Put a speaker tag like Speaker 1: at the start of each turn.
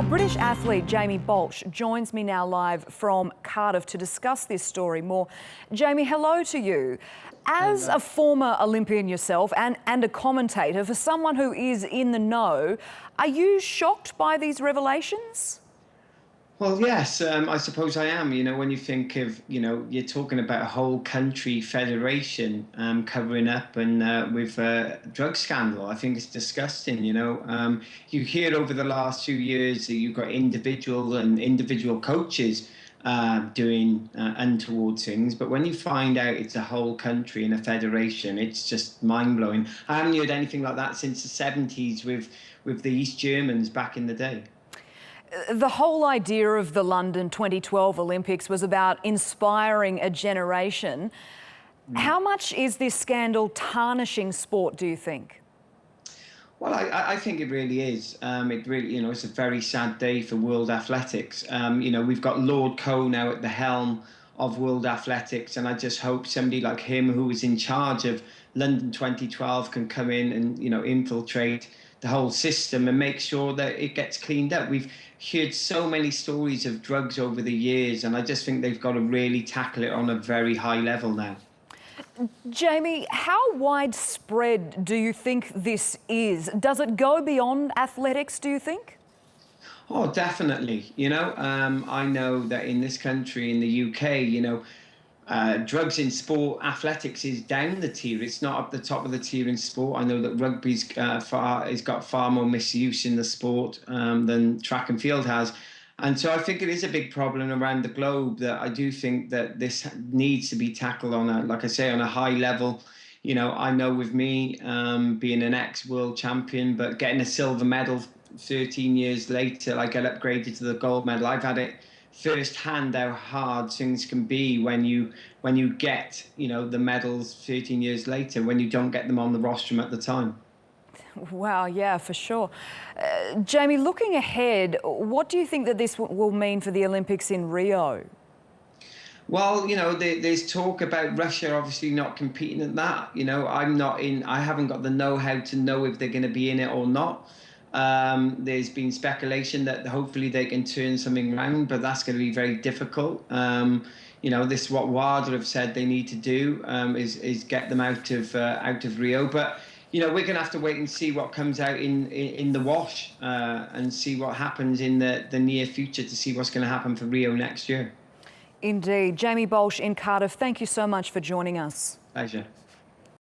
Speaker 1: Well, British athlete Jamie Baulch joins me now live from Cardiff to discuss this story more. Jamie, hello to you. As a former Olympian yourself and a commentator, for someone who is in the know, are you shocked by these revelations?
Speaker 2: Well, yes, I suppose I am. You know, when you think of, you're talking about a whole country federation covering up and with a drug scandal. I think it's disgusting. You hear over the last few years that you've got individual coaches doing untoward things, but when you find out it's a whole country and a federation, it's just mind blowing. I haven't heard anything like that since the '70s with the East Germans back in the day.
Speaker 1: The whole idea of the London 2012 Olympics was about inspiring a generation. How much is this scandal tarnishing sport, do you think?
Speaker 2: Well, I think it really is. It really, it's a very sad day for world athletics. We've got Lord Coe now at the helm of world athletics, and I just hope somebody like him, who was in charge of London 2012, can come in and, infiltrate the whole system and make sure that it gets cleaned up. We've heard so many stories of drugs over the years, and I just think they've got to really tackle it on a very high level now.
Speaker 1: Jamie, how widespread do you think this is? Does it go beyond athletics, do you think?
Speaker 2: Oh, definitely. I know that in this country, in the UK, drugs in sport, athletics is down the tier. It's not up the top of the tier in sport. I know that rugby's has got far more misuse in the sport than track and field has. And so I think it is a big problem around the globe, that I do think that this needs to be tackled on like I say, on a high level. I know with me being an ex-world champion, but getting a silver medal 13 years later, I get upgraded to the gold medal. I've had it firsthand how hard things can be when you get the medals 13 years later, when you don't get them on the rostrum at the time.
Speaker 1: Wow, yeah, for sure. Jamie, looking ahead, what do you think that this will mean for the Olympics in Rio?
Speaker 2: Well, there's talk about Russia obviously not competing at that. I haven't got the know-how to know if they're going to be in it or not. There's been speculation that hopefully they can turn something around, but that's going to be very difficult. This is what WADA have said they need to do, is get them out of Rio. But we're going to have to wait and see what comes out in the wash and see what happens in the near future to see what's going to happen for Rio next year.
Speaker 1: Indeed. Jamie Baulch in Cardiff, thank you so much for joining us.
Speaker 2: Pleasure.